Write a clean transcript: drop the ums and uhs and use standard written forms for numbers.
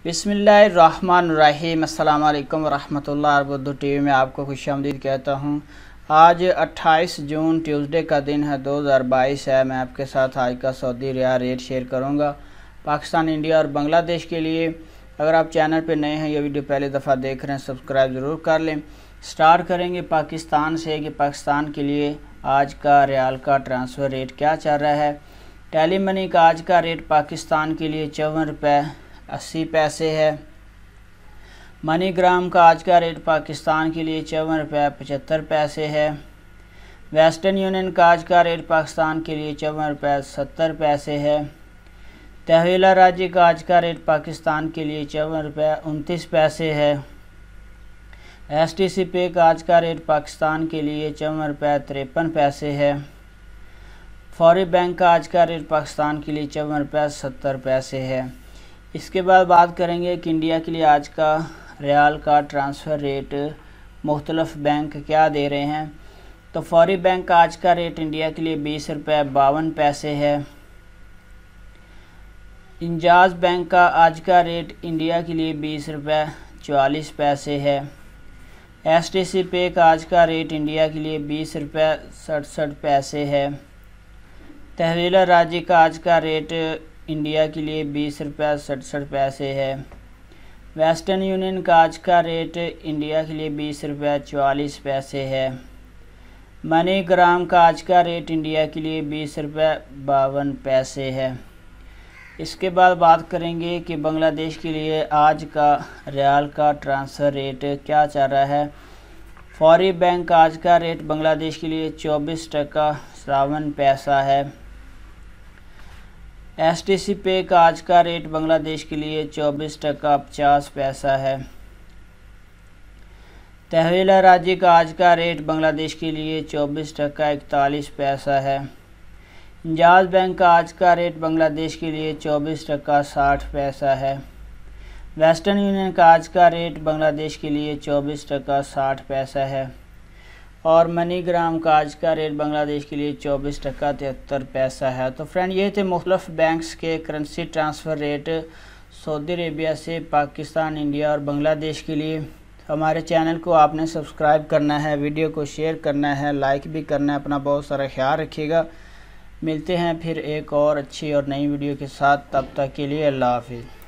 बिस्मिल्लाहिर्रहमानिर्रहीम। अस्सलाम वालेकुम रहमतुल्लाह। बुद्धू टीवी में आपको खुशामदीद कहता हूँ। आज 28 जून ट्यूसडे का दिन है, 2022 है। मैं आपके साथ आज का सऊदी रियाल रेट शेयर करूँगा पाकिस्तान, इंडिया और बांग्लादेश के लिए। अगर आप चैनल पे नए हैं, ये वीडियो पहली दफ़ा देख रहे हैं, सब्सक्राइब ज़रूर कर लें। स्टार्ट करेंगे पाकिस्तान से कि पाकिस्तान के लिए आज का रियाल का ट्रांसफ़र रेट क्या चल रहा है। टेली मनी का आज का रेट पाकिस्तान के लिए 54 रुपये 80 पैसे है। मनीग्राम का आज का रेट पाकिस्तान के लिए 54 रुपये 75 पैसे है। वेस्टर्न यूनियन का आज का रेट पाकिस्तान के लिए 54 रुपये 70 पैसे है। तहवीला राजी का आज का रेट पाकिस्तान के लिए 54 रुपये 29 पैसे है। STC पे का आज का रेट पाकिस्तान के लिए 54 रुपये 53 पैसे है। फौरी बैंक का आज का रेट पाकिस्तान के लिए 54 रुपये 70 पैसे है। इसके बाद बात करेंगे कि इंडिया के लिए आज का रियाल का ट्रांसफ़र रेट मुख्तलिफ बैंक क्या दे रहे हैं। तो फौरी बैंक का आज का रेट इंडिया के लिए 20 रुपये 52 पैसे है। इंजाज बैंक का आज का रेट इंडिया के लिए 20 रुपये 44 पैसे है। STC पे का आज का रेट इंडिया के लिए 20 रुपये 67 पैसे है। तहवीला राजी का आज का रेट इंडिया के लिए 20 रुपये 67 पैसे है। वेस्टर्न यूनियन का आज का रेट इंडिया के लिए 20 रुपये 44 पैसे है। मनीग्राम का आज का रेट इंडिया के लिए 20 रुपये 52 पैसे है। इसके बाद बात करेंगे कि बांग्लादेश के लिए आज का रियाल का ट्रांसफ़र रेट क्या चल रहा है। फौरी बैंक का आज का रेट बांग्लादेश के लिए 24 टका 57 पैसा है। STC पे का आज का रेट बांग्लादेश के लिए 24 टका 50 पैसा है। तहवीला राजी का आज का रेट बांग्लादेश के लिए 24 टका 41 पैसा है। इंजाज बैंक का आज का रेट बांग्लादेश के लिए 24 टका 60 पैसा है। वेस्टर्न यूनियन का आज का रेट बांग्लादेश के लिए 24 टका 60 पैसा है। और मनीग्राम का आज का रेट बांग्लादेश के लिए 24 टका 73 पैसा है। तो फ्रेंड, ये थे मुख्तलिफ बैंक्स के currency transfer rate Saudi Arabia से पाकिस्तान, इंडिया और बांग्लादेश के लिए। हमारे चैनल को आपने सब्सक्राइब करना है, वीडियो को शेयर करना है, लाइक भी करना है। अपना बहुत सारा ख्याल रखिएगा। मिलते हैं फिर एक और अच्छी और नई वीडियो के साथ। तब तक के लिए अल्लाह हाफिज़।